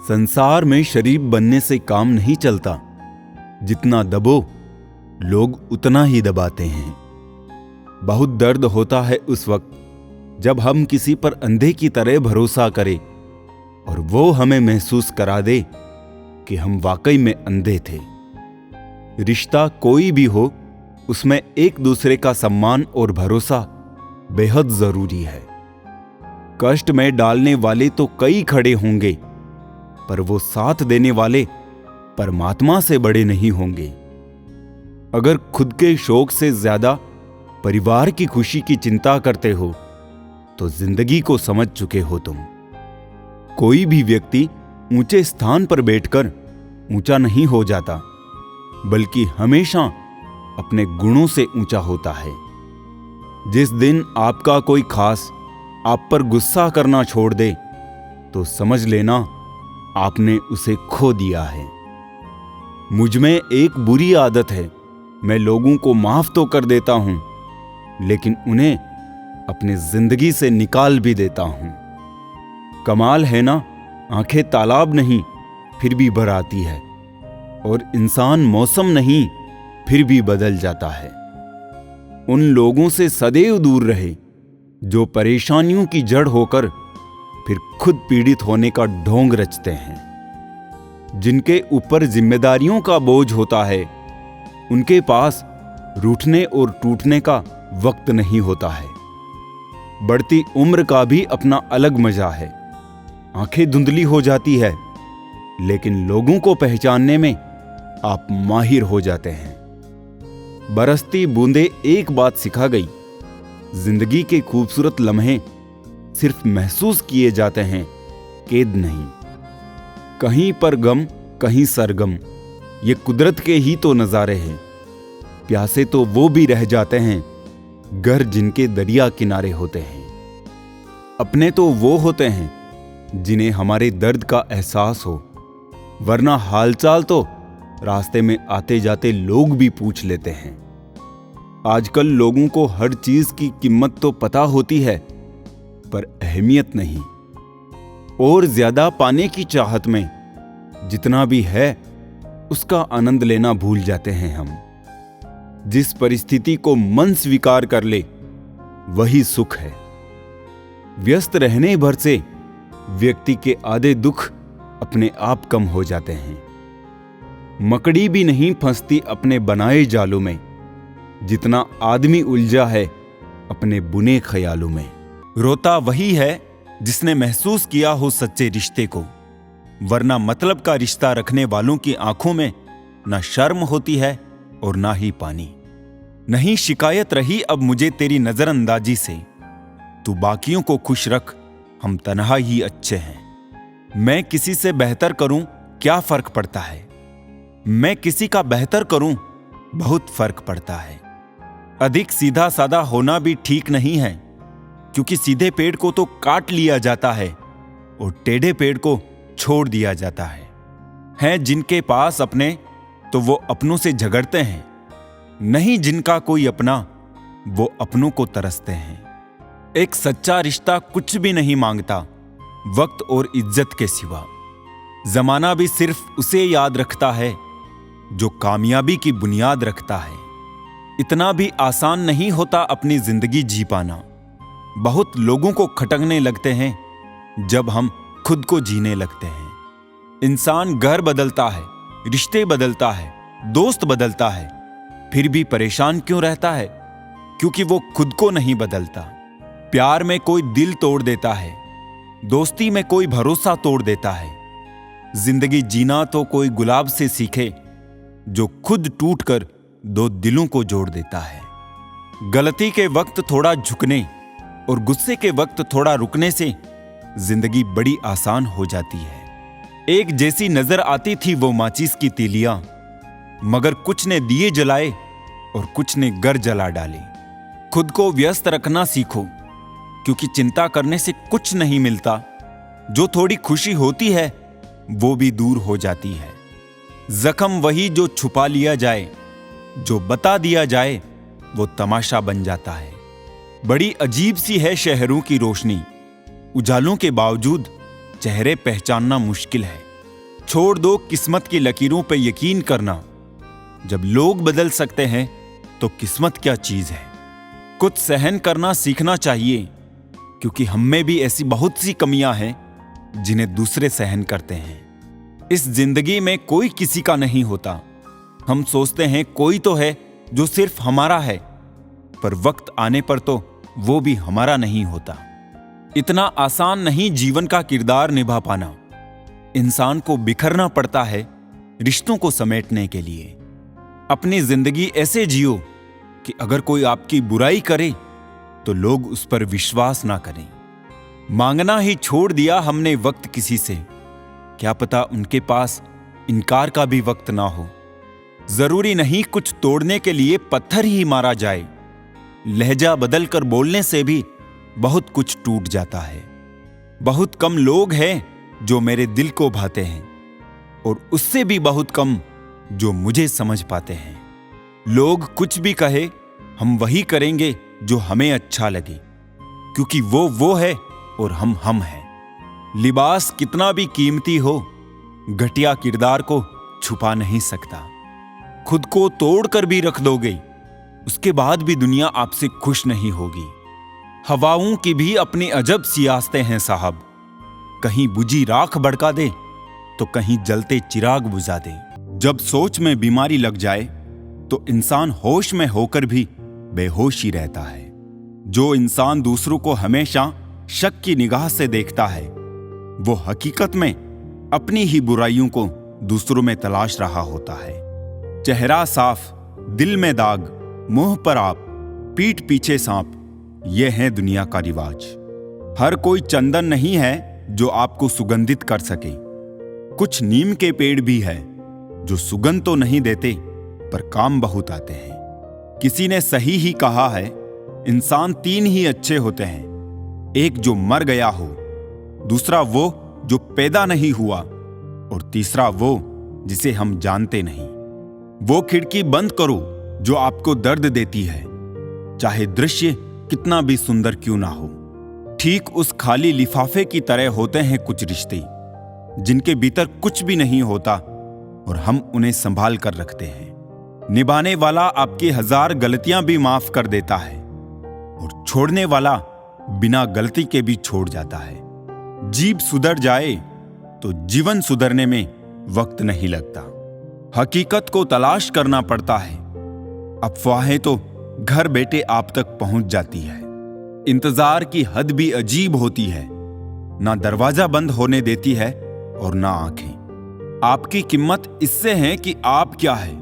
संसार में शरीफ बनने से काम नहीं चलता। जितना दबो लोग उतना ही दबाते हैं। बहुत दर्द होता है उस वक्त जब हम किसी पर अंधे की तरह भरोसा करें और वो हमें महसूस करा दे कि हम वाकई में अंधे थे। रिश्ता कोई भी हो, उसमें एक दूसरे का सम्मान और भरोसा बेहद जरूरी है। कष्ट में डालने वाले तो कई खड़े होंगे, पर वो साथ देने वाले परमात्मा से बड़े नहीं होंगे। अगर खुद के शौक से ज्यादा परिवार की खुशी की चिंता करते हो तो जिंदगी को समझ चुके हो तुम। कोई भी व्यक्ति ऊंचे स्थान पर बैठकर ऊंचा नहीं हो जाता, बल्कि हमेशा अपने गुणों से ऊंचा होता है। जिस दिन आपका कोई खास आप पर गुस्सा करना छोड़ दे तो समझ लेना आपने उसे खो दिया है। मुझ में एक बुरी आदत है, मैं लोगों को माफ तो कर देता हूं, लेकिन उन्हें अपनी जिंदगी से निकाल भी देता हूं। कमाल है ना, आंखें तालाब नहीं फिर भी भर आती है, और इंसान मौसम नहीं फिर भी बदल जाता है। उन लोगों से सदैव दूर रहे जो परेशानियों की जड़ होकर फिर खुद पीड़ित होने का ढोंग रचते हैं। जिनके ऊपर जिम्मेदारियों का बोझ होता है, उनके पास रूठने और टूटने का वक्त नहीं होता है। बढ़ती उम्र का भी अपना अलग मजा है। आंखें धुंधली हो जाती है, लेकिन लोगों को पहचानने में आप माहिर हो जाते हैं। बरसती बूंदे एक बात सिखा गई, जिंदगी के खूबसूरत लम्हे सिर्फ महसूस किए जाते हैं, कैद नहीं। कहीं पर गम, कहीं सरगम, ये कुदरत के ही तो नजारे हैं। प्यासे तो वो भी रह जाते हैं घर जिनके दरिया किनारे होते हैं। अपने तो वो होते हैं जिन्हें हमारे दर्द का एहसास हो, वरना हालचाल तो रास्ते में आते जाते लोग भी पूछ लेते हैं। आजकल लोगों को हर चीज की कीमत तो पता होती है, पर अहमियत नहीं। और ज्यादा पाने की चाहत में जितना भी है उसका आनंद लेना भूल जाते हैं हम। जिस परिस्थिति को मन स्वीकार कर ले वही सुख है। व्यस्त रहने भर से व्यक्ति के आधे दुख अपने आप कम हो जाते हैं। मकड़ी भी नहीं फंसती अपने बनाए जालों में, जितना आदमी उलझा है अपने बुने ख्यालों में। रोता वही है जिसने महसूस किया हो सच्चे रिश्ते को, वरना मतलब का रिश्ता रखने वालों की आंखों में ना शर्म होती है और ना ही पानी। नहीं शिकायत रही अब मुझे तेरी नजरअंदाजी से, तू बाकियों को खुश रख, हम तन्हा ही अच्छे हैं। मैं किसी से बेहतर करूं क्या फर्क पड़ता है, मैं किसी का बेहतर करूं बहुत फर्क पड़ता है। अधिक सीधा साधा होना भी ठीक नहीं है, क्योंकि सीधे पेड़ को तो काट लिया जाता है और टेढ़े पेड़ को छोड़ दिया जाता है जिनके पास अपने तो वो अपनों से झगड़ते हैं, नहीं जिनका कोई अपना वो अपनों को तरसते हैं। एक सच्चा रिश्ता कुछ भी नहीं मांगता वक्त और इज्जत के सिवा। जमाना भी सिर्फ उसे याद रखता है जो कामयाबी की बुनियाद रखता है। इतना भी आसान नहीं होता अपनी जिंदगी जी पाना। बहुत लोगों को खटकने लगते हैं जब हम खुद को जीने लगते हैं। इंसान घर बदलता है, रिश्ते बदलता है, दोस्त बदलता है, फिर भी परेशान क्यों रहता है? क्योंकि वो खुद को नहीं बदलता। प्यार में कोई दिल तोड़ देता है, दोस्ती में कोई भरोसा तोड़ देता है। जिंदगी जीना तो कोई गुलाब से सीखे जो खुद टूटकर दो दिलों को जोड़ देता है। गलती के वक्त थोड़ा झुकने और गुस्से के वक्त थोड़ा रुकने से जिंदगी बड़ी आसान हो जाती है। एक जैसी नजर आती थी वो माचिस की तीलियां, मगर कुछ ने दिए जलाए और कुछ ने घर जला डाले। खुद को व्यस्त रखना सीखो, क्योंकि चिंता करने से कुछ नहीं मिलता। जो थोड़ी खुशी होती है वो भी दूर हो जाती है। जख्म वही जो छुपा लिया जाए, जो बता दिया जाए वो तमाशा बन जाता है। बड़ी अजीब सी है शहरों की रोशनी, उजालों के बावजूद चेहरे पहचानना मुश्किल है। छोड़ दो किस्मत की लकीरों पे यकीन करना। जब लोग बदल सकते हैं तो किस्मत क्या चीज है। कुछ सहन करना सीखना चाहिए, क्योंकि हम में भी ऐसी बहुत सी कमियां हैं जिन्हें दूसरे सहन करते हैं। इस जिंदगी में कोई किसी का नहीं होता। हम सोचते हैं कोई तो है जो सिर्फ हमारा है, पर वक्त आने पर तो वो भी हमारा नहीं होता। इतना आसान नहीं जीवन का किरदार निभा पाना। इंसान को बिखरना पड़ता है रिश्तों को समेटने के लिए। अपनी जिंदगी ऐसे जियो कि अगर कोई आपकी बुराई करे तो लोग उस पर विश्वास ना करें। मांगना ही छोड़ दिया हमने वक्त किसी से, क्या पता उनके पास इनकार का भी वक्त ना हो। जरूरी नहीं कुछ तोड़ने के लिए पत्थर ही मारा जाए। लहजा बदल कर बोलने से भी बहुत कुछ टूट जाता है। बहुत कम लोग हैं जो मेरे दिल को भाते हैं, और उससे भी बहुत कम जो मुझे समझ पाते हैं। लोग कुछ भी कहे, हम वही करेंगे जो हमें अच्छा लगे, क्योंकि वो है और हम हैं। लिबास कितना भी कीमती हो, घटिया किरदार को छुपा नहीं सकता। खुद को तोड़कर भी रख दोगे, उसके बाद भी दुनिया आपसे खुश नहीं होगी। हवाओं की भी अपनी अजब सियासतें हैं साहब। कहीं बुझी राख भड़का दे तो कहीं जलते चिराग बुझा दे। जब सोच में बीमारी लग जाए तो इंसान होश में होकर भी बेहोश ही रहता है। जो इंसान दूसरों को हमेशा शक की निगाह से देखता है, वो हकीकत में अपनी ही बुराइयों को दूसरों में तलाश रहा होता है। चेहरा साफ, दिल में दाग, मुंह पर आप, पीठ पीछे सांप, ये है दुनिया का रिवाज। हर कोई चंदन नहीं है जो आपको सुगंधित कर सके। कुछ नीम के पेड़ भी है जो सुगंध तो नहीं देते पर काम बहुत आते हैं। किसी ने सही ही कहा है, इंसान 3 ही अच्छे होते हैं। एक जो मर गया हो, दूसरा वो जो पैदा नहीं हुआ, और तीसरा वो जिसे हम जानते नहीं। वो खिड़की बंद करो जो आपको दर्द देती है, चाहे दृश्य कितना भी सुंदर क्यों ना हो। ठीक उस खाली लिफाफे की तरह होते हैं कुछ रिश्ते, जिनके भीतर कुछ भी नहीं होता और हम उन्हें संभाल कर रखते हैं। निभाने वाला आपकी 1000 गलतियां भी माफ कर देता है, और छोड़ने वाला बिना गलती के भी छोड़ जाता है। जीभ सुधर जाए तो जीवन सुधरने में वक्त नहीं लगता। हकीकत को तलाश करना पड़ता है। अफवाहें तो घर बैठे आप तक पहुंच जाती है। इंतजार की हद भी अजीब होती है, ना दरवाजा बंद होने देती है और ना आंखें। आपकी कीमत इससे है कि आप क्या है,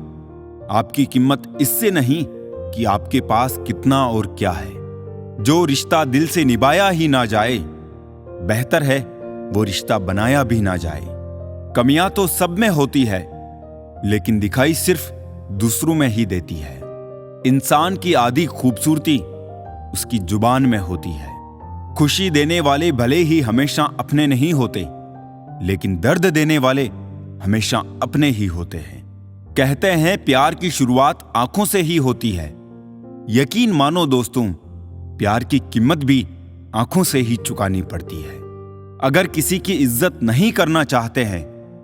आपकी कीमत इससे नहीं कि आपके पास कितना और क्या है। जो रिश्ता दिल से निभाया ही ना जाए, बेहतर है वो रिश्ता बनाया भी ना जाए। कमियां तो सब में होती है, लेकिन दिखाई सिर्फ दूसरों में ही देती है। इंसान की आधी खूबसूरती उसकी जुबान में होती है। खुशी देने वाले भले ही हमेशा अपने नहीं होते, लेकिन दर्द देने वाले हमेशा अपने ही होते हैं। कहते हैं प्यार की शुरुआत आंखों से ही होती है। यकीन मानो दोस्तों, प्यार की कीमत भी आंखों से ही चुकानी पड़ती है। अगर किसी की इज्जत नहीं करना चाहते हैं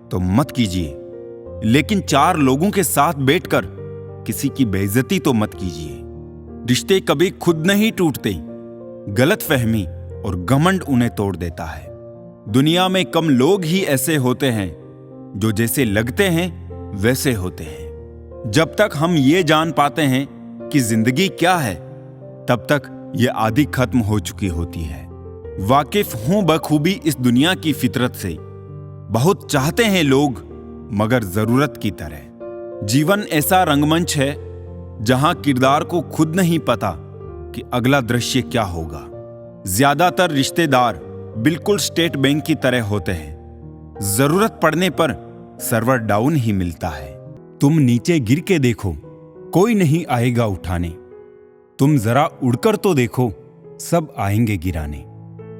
तो मत कीजिए, लेकिन 4 लोगों के साथ बैठकर किसी की बेइज्जती तो मत कीजिए। रिश्ते कभी खुद नहीं टूटते, गलतफहमी और घमंड उन्हें तोड़ देता है। दुनिया में कम लोग ही ऐसे होते हैं जो जैसे लगते हैं वैसे होते हैं। जब तक हम ये जान पाते हैं कि जिंदगी क्या है, तब तक ये आदि खत्म हो चुकी होती है। वाकिफ हूं बखूबी इस दुनिया की फितरत से। बहुत चाहते हैं लोग, मगर जरूरत की तरह। जीवन ऐसा रंगमंच है जहां किरदार को खुद नहीं पता कि अगला दृश्य क्या होगा। ज्यादातर रिश्तेदार बिल्कुल स्टेट बैंक की तरह होते हैं। जरूरत पड़ने पर सर्वर डाउन ही मिलता है। तुम नीचे गिर के देखो, कोई नहीं आएगा उठाने। तुम जरा उड़कर तो देखो, सब आएंगे गिराने।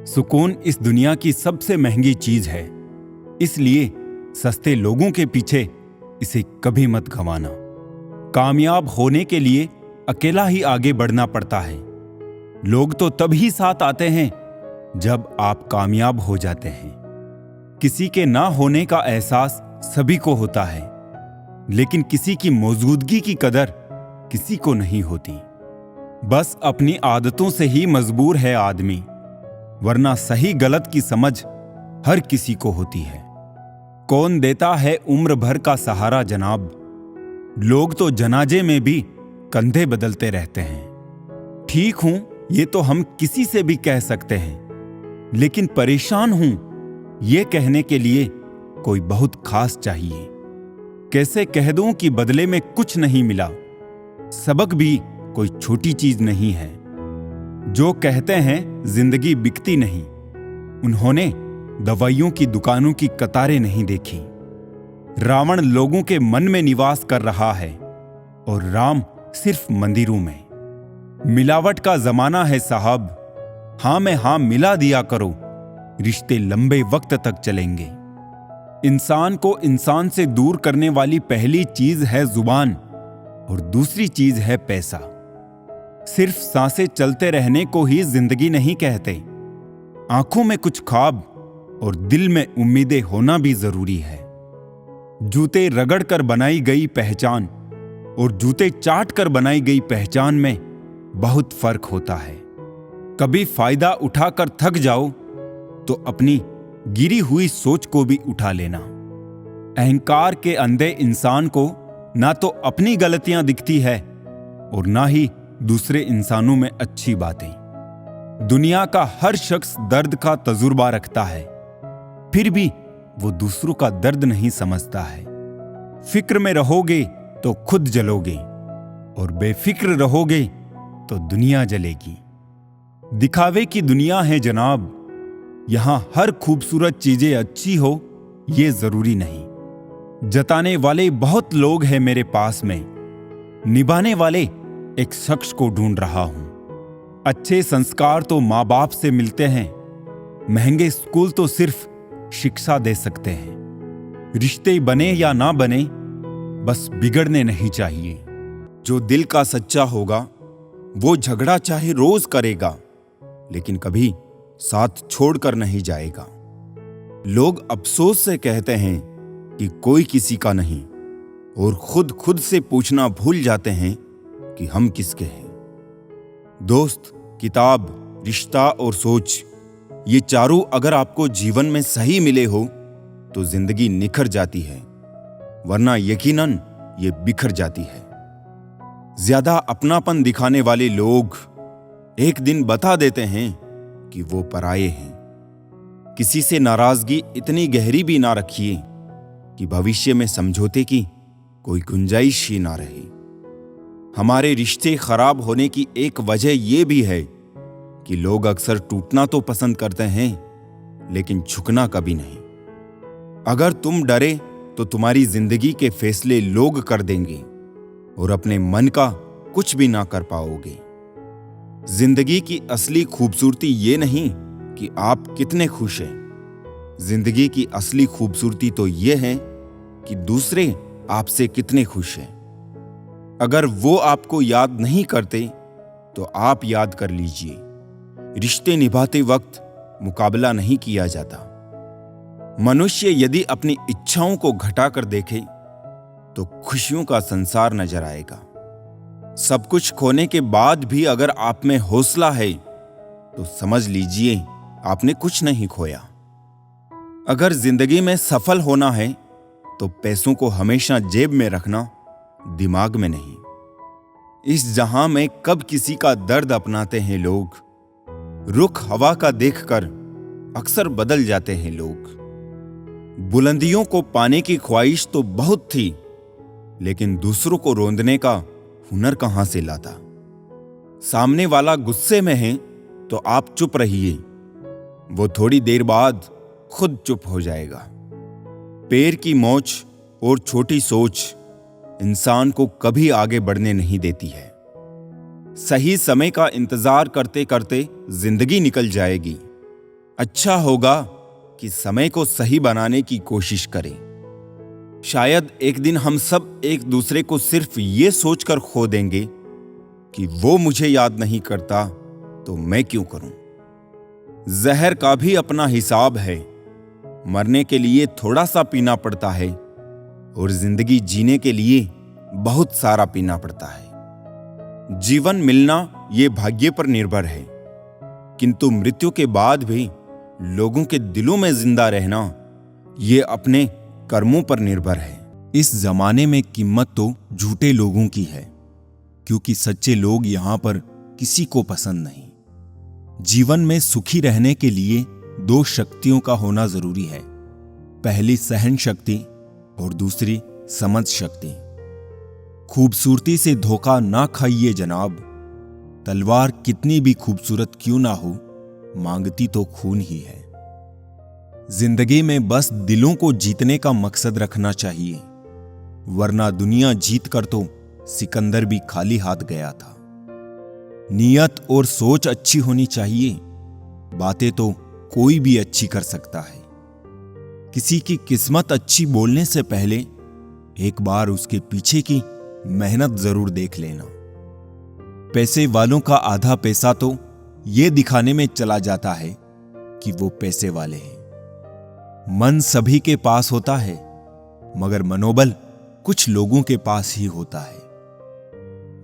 सुकून इस दुनिया की सबसे महंगी चीज है, इसलिए सस्ते लोगों के पीछे इसे कभी मत गंवाना। कामयाब होने के लिए अकेला ही आगे बढ़ना पड़ता है। लोग तो तभी साथ आते हैं जब आप कामयाब हो जाते हैं। किसी के ना होने का एहसास सभी को होता है, लेकिन किसी की मौजूदगी की कदर किसी को नहीं होती। बस अपनी आदतों से ही मजबूर है आदमी, वरना सही गलत की समझ हर किसी को होती है। कौन देता है उम्र भर का सहारा जनाब, लोग तो जनाजे में भी कंधे बदलते रहते हैं। ठीक हूं ये तो हम किसी से भी कह सकते हैं, लेकिन परेशान हूं ये कहने के लिए कोई बहुत खास चाहिए। कैसे कह दूं कि बदले में कुछ नहीं मिला, सबक भी कोई छोटी चीज नहीं है। जो कहते हैं जिंदगी बिकती नहीं, उन्होंने दवाइयों की दुकानों की कतारें नहीं देखी। रावण लोगों के मन में निवास कर रहा है और राम सिर्फ मंदिरों में। मिलावट का जमाना है साहब, हां में हां मिला दिया करो, रिश्ते लंबे वक्त तक चलेंगे। इंसान को इंसान से दूर करने वाली पहली चीज है जुबान और दूसरी चीज है पैसा। सिर्फ सांसें चलते रहने को ही जिंदगी नहीं कहते। आंखों में कुछ ख्वाब और दिल में उम्मीदें होना भी जरूरी है। जूते रगड़ कर बनाई गई पहचान और जूते चाट कर बनाई गई पहचान में बहुत फर्क होता है। कभी फायदा उठाकर थक जाओ तो अपनी गिरी हुई सोच को भी उठा लेना। अहंकार के अंधे इंसान को ना तो अपनी गलतियां दिखती है और ना ही दूसरे इंसानों में अच्छी बातें। दुनिया का हर शख्स दर्द का तजुर्बा रखता है, फिर भी वो दूसरों का दर्द नहीं समझता है। फिक्र में रहोगे तो खुद जलोगे और बेफिक्र रहोगे तो दुनिया जलेगी। दिखावे की दुनिया है जनाब, यहां हर खूबसूरत चीजें अच्छी हो ये जरूरी नहीं। जताने वाले बहुत लोग हैं मेरे पास में, निभाने वाले एक शख्स को ढूंढ रहा हूं। अच्छे संस्कार तो माँ बाप से मिलते हैं, महंगे स्कूल तो सिर्फ शिक्षा दे सकते हैं। रिश्ते बने या ना बने, बस बिगड़ने नहीं चाहिए। जो दिल का सच्चा होगा वो झगड़ा चाहे रोज करेगा, लेकिन कभी साथ छोड़कर नहीं जाएगा। लोग अफसोस से कहते हैं कि कोई किसी का नहीं, और खुद से पूछना भूल जाते हैं कि हम किसके हैं। दोस्त, किताब, रिश्ता और सोच, ये चारों अगर आपको जीवन में सही मिले हो तो जिंदगी निखर जाती है, वरना यकीनन ये बिखर जाती है। ज्यादा अपनापन दिखाने वाले लोग एक दिन बता देते हैं कि वो पराये हैं। किसी से नाराजगी इतनी गहरी भी ना रखिए कि भविष्य में समझौते की कोई गुंजाइश ही ना रहे। हमारे रिश्ते खराब होने की एक वजह यह भी है कि लोग अक्सर टूटना तो पसंद करते हैं, लेकिन झुकना कभी नहीं। अगर तुम डरे तो तुम्हारी जिंदगी के फैसले लोग कर देंगे और अपने मन का कुछ भी ना कर पाओगे। जिंदगी की असली खूबसूरती ये नहीं कि आप कितने खुश हैं। जिंदगी की असली खूबसूरती तो ये है कि दूसरे आपसे कितने खुश हैं। अगर वो आपको याद नहीं करते तो आप याद कर लीजिए। रिश्ते निभाते वक्त मुकाबला नहीं किया जाता। मनुष्य यदि अपनी इच्छाओं को घटाकर देखे तो खुशियों का संसार नजर आएगा। सब कुछ खोने के बाद भी अगर आप में हौसला है तो समझ लीजिए आपने कुछ नहीं खोया। अगर जिंदगी में सफल होना है तो पैसों को हमेशा जेब में रखना, दिमाग में नहीं। इस जहां में कब किसी का दर्द अपनाते हैं लोग, रुख हवा का देखकर अक्सर बदल जाते हैं लोग। बुलंदियों को पाने की ख्वाहिश तो बहुत थी, लेकिन दूसरों को रोंदने का हुनर कहां से लाता। सामने वाला गुस्से में है तो आप चुप रहिए, वो थोड़ी देर बाद खुद चुप हो जाएगा। पैर की मोच और छोटी सोच इंसान को कभी आगे बढ़ने नहीं देती है। सही समय का इंतजार करते करते जिंदगी निकल जाएगी। अच्छा होगा कि समय को सही बनाने की कोशिश करें। शायद एक दिन हम सब एक दूसरे को सिर्फ ये सोचकर खो देंगे कि वो मुझे याद नहीं करता तो मैं क्यों करूं। जहर का भी अपना हिसाब है, मरने के लिए थोड़ा सा पीना पड़ता है और जिंदगी जीने के लिए बहुत सारा पीना पड़ता है। जीवन मिलना ये भाग्य पर निर्भर है, किंतु मृत्यु के बाद भी लोगों के दिलों में जिंदा रहना ये अपने कर्मों पर निर्भर है। इस जमाने में कीमत तो झूठे लोगों की है, क्योंकि सच्चे लोग यहां पर किसी को पसंद नहीं। जीवन में सुखी रहने के लिए 2 शक्तियों का होना जरूरी है, पहली सहन शक्ति और दूसरी समझ शक्ति। खूबसूरती से धोखा ना खाइए जनाब, तलवार कितनी भी खूबसूरत क्यों ना हो, मांगती तो खून ही है। जिंदगी में बस दिलों को जीतने का मकसद रखना चाहिए, वरना दुनिया जीत कर तो सिकंदर भी खाली हाथ गया था। नीयत और सोच अच्छी होनी चाहिए, बातें तो कोई भी अच्छी कर सकता है। किसी की किस्मत अच्छी बोलने से पहले एक बार उसके पीछे की मेहनत जरूर देख लेना। पैसे वालों का आधा पैसा तो ये दिखाने में चला जाता है कि वो पैसे वाले हैं। मन सभी के पास होता है, मगर मनोबल कुछ लोगों के पास ही होता है।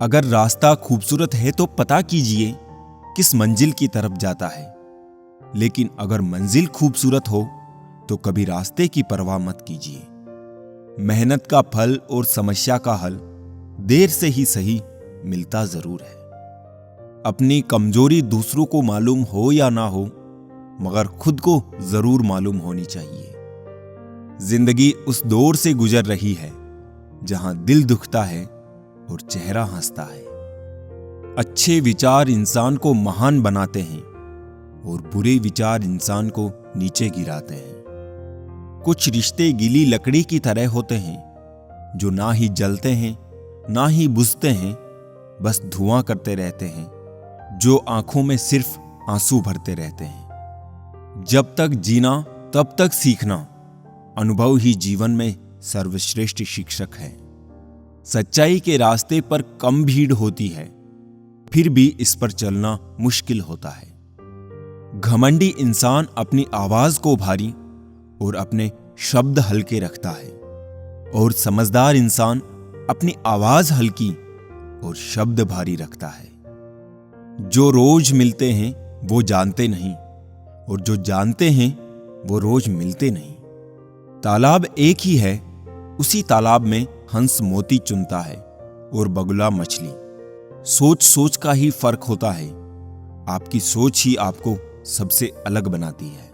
अगर रास्ता खूबसूरत है तो पता कीजिए किस मंजिल की तरफ जाता है, लेकिन अगर मंजिल खूबसूरत हो तो कभी रास्ते की परवाह मत कीजिए। मेहनत का फल और समस्या का हल देर से ही सही मिलता जरूर है। अपनी कमजोरी दूसरों को मालूम हो या ना हो, मगर खुद को जरूर मालूम होनी चाहिए। जिंदगी उस दौर से गुजर रही है जहां दिल दुखता है और चेहरा हंसता है। अच्छे विचार इंसान को महान बनाते हैं और बुरे विचार इंसान को नीचे गिराते हैं। कुछ रिश्ते गीली लकड़ी की तरह होते हैं जो ना ही जलते हैं ना ही बुझते हैं, बस धुआं करते रहते हैं, जो आंखों में सिर्फ आंसू भरते रहते हैं। जब तक जीना तब तक सीखना, अनुभव ही जीवन में सर्वश्रेष्ठ शिक्षक है। सच्चाई के रास्ते पर कम भीड़ होती है, फिर भी इस पर चलना मुश्किल होता है। घमंडी इंसान अपनी आवाज को भारी और अपने शब्द हल्के रखता है, और समझदार इंसान अपनी आवाज हल्की और शब्द भारी रखता है। जो रोज मिलते हैं वो जानते नहीं, और जो जानते हैं वो रोज मिलते नहीं। तालाब एक ही है, उसी तालाब में हंस मोती चुनता है और बगुला मछली। सोच सोच का ही फर्क होता है, आपकी सोच ही आपको सबसे अलग बनाती है।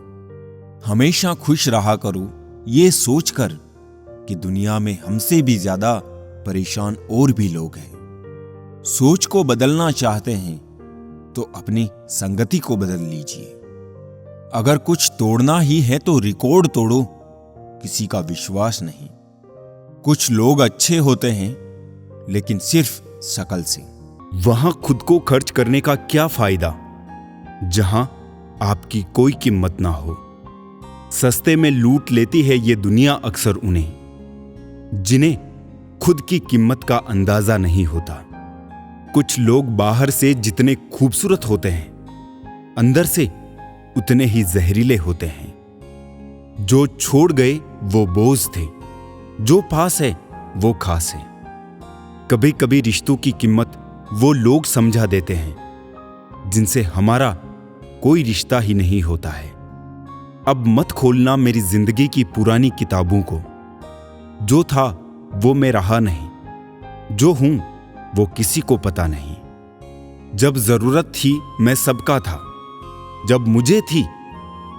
हमेशा खुश रहा करो ये सोचकर कि दुनिया में हमसे भी ज्यादा परेशान और भी लोग हैं। सोच को बदलना चाहते हैं तो अपनी संगति को बदल लीजिए। अगर कुछ तोड़ना ही है तो रिकॉर्ड तोड़ो, किसी का विश्वास नहीं। कुछ लोग अच्छे होते हैं लेकिन सिर्फ शकल से। वहां खुद को खर्च करने का क्या फायदा जहां आपकी कोई कीमत ना हो। सस्ते में लूट लेती है ये दुनिया अक्सर उन्हें जिन्हें खुद की कीमत का अंदाजा नहीं होता। कुछ लोग बाहर से जितने खूबसूरत होते हैं, अंदर से उतने ही जहरीले होते हैं। जो छोड़ गए वो बोझ थे, जो पास है वो खास है। कभी कभी रिश्तों की कीमत वो लोग समझा देते हैं जिनसे हमारा कोई रिश्ता ही नहीं होता है। अब मत खोलना मेरी जिंदगी की पुरानी किताबों को। जो था वो मैं रहा नहीं, जो हूं वो किसी को पता नहीं। जब जरूरत थी मैं सबका था, जब मुझे थी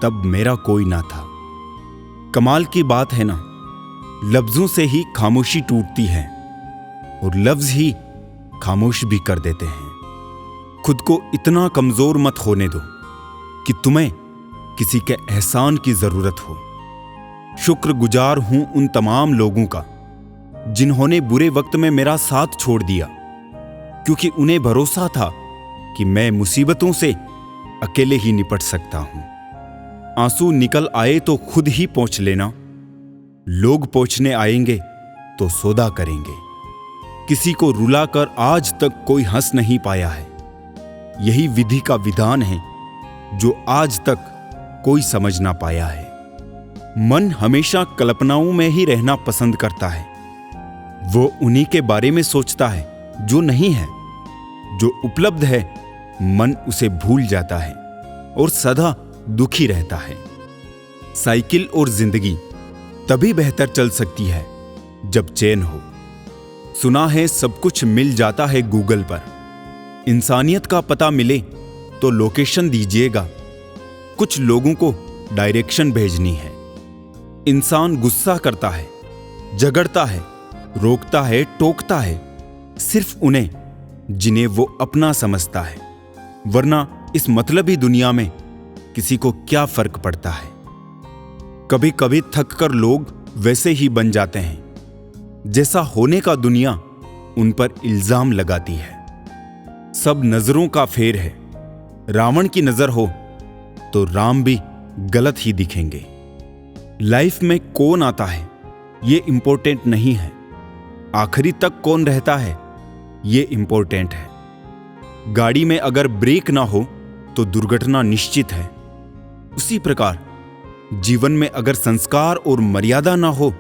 तब मेरा कोई ना था। कमाल की बात है ना, लफ्जों से ही खामोशी टूटती है और लफ्ज ही खामोश भी कर देते हैं। खुद को इतना कमजोर मत होने दो कि तुम्हें किसी के एहसान की जरूरत हो। शुक्रगुजार हूं उन तमाम लोगों का जिन्होंने बुरे वक्त में मेरा साथ छोड़ दिया, क्योंकि उन्हें भरोसा था कि मैं मुसीबतों से अकेले ही निपट सकता हूं। आंसू निकल आए तो खुद ही पोंछ लेना, लोग पोंछने आएंगे तो सौदा करेंगे। किसी को रुलाकर आज तक कोई हंस नहीं पाया है। यही विधि का विधान है जो आज तक कोई समझ ना पाया है। मन हमेशा कल्पनाओं में ही रहना पसंद करता है। वो उन्हीं के बारे में सोचता है जो नहीं है। जो उपलब्ध है मन उसे भूल जाता है और सदा दुखी रहता है। साइकिल और जिंदगी तभी बेहतर चल सकती है जब चैन हो। सुना है सब कुछ मिल जाता है गूगल पर। इंसानियत का पता मिले तो लोकेशन दीजिएगा। कुछ लोगों को डायरेक्शन भेजनी है। इंसान गुस्सा करता है, झगड़ता है, रोकता है, टोकता है, सिर्फ उन्हें जिन्हें वो अपना समझता है। वरना इस मतलबी दुनिया में किसी को क्या फर्क पड़ता है। कभी कभी थक कर लोग वैसे ही बन जाते हैं जैसा होने का दुनिया उन पर इल्जाम लगाती है। सब नजरों का फेर है। रावण की नजर हो तो राम भी गलत ही दिखेंगे। लाइफ में कौन आता है ये इंपॉर्टेंट नहीं है, आखिरी तक कौन रहता है ये इंपॉर्टेंट है। गाड़ी में अगर ब्रेक ना हो तो दुर्घटना निश्चित है। उसी प्रकार जीवन में अगर संस्कार और मर्यादा ना हो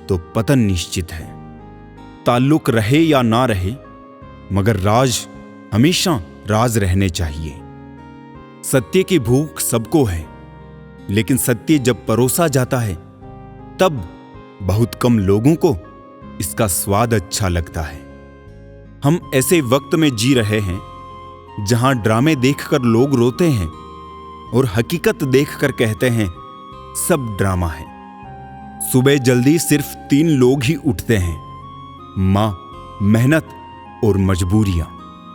तो पतन निश्चित है। ताल्लुक रहे या ना रहे मगर राज हमेशा राज रहने चाहिए। सत्य की भूख सबको है, लेकिन सत्य जब परोसा जाता है तब बहुत कम लोगों को इसका स्वाद अच्छा लगता है। हम ऐसे वक्त में जी रहे हैं जहां ड्रामे देखकर लोग रोते हैं और हकीकत देखकर कहते हैं सब ड्रामा है। सुबह जल्दी सिर्फ 3 लोग ही उठते हैं, मां, मेहनत और मजबूरियां।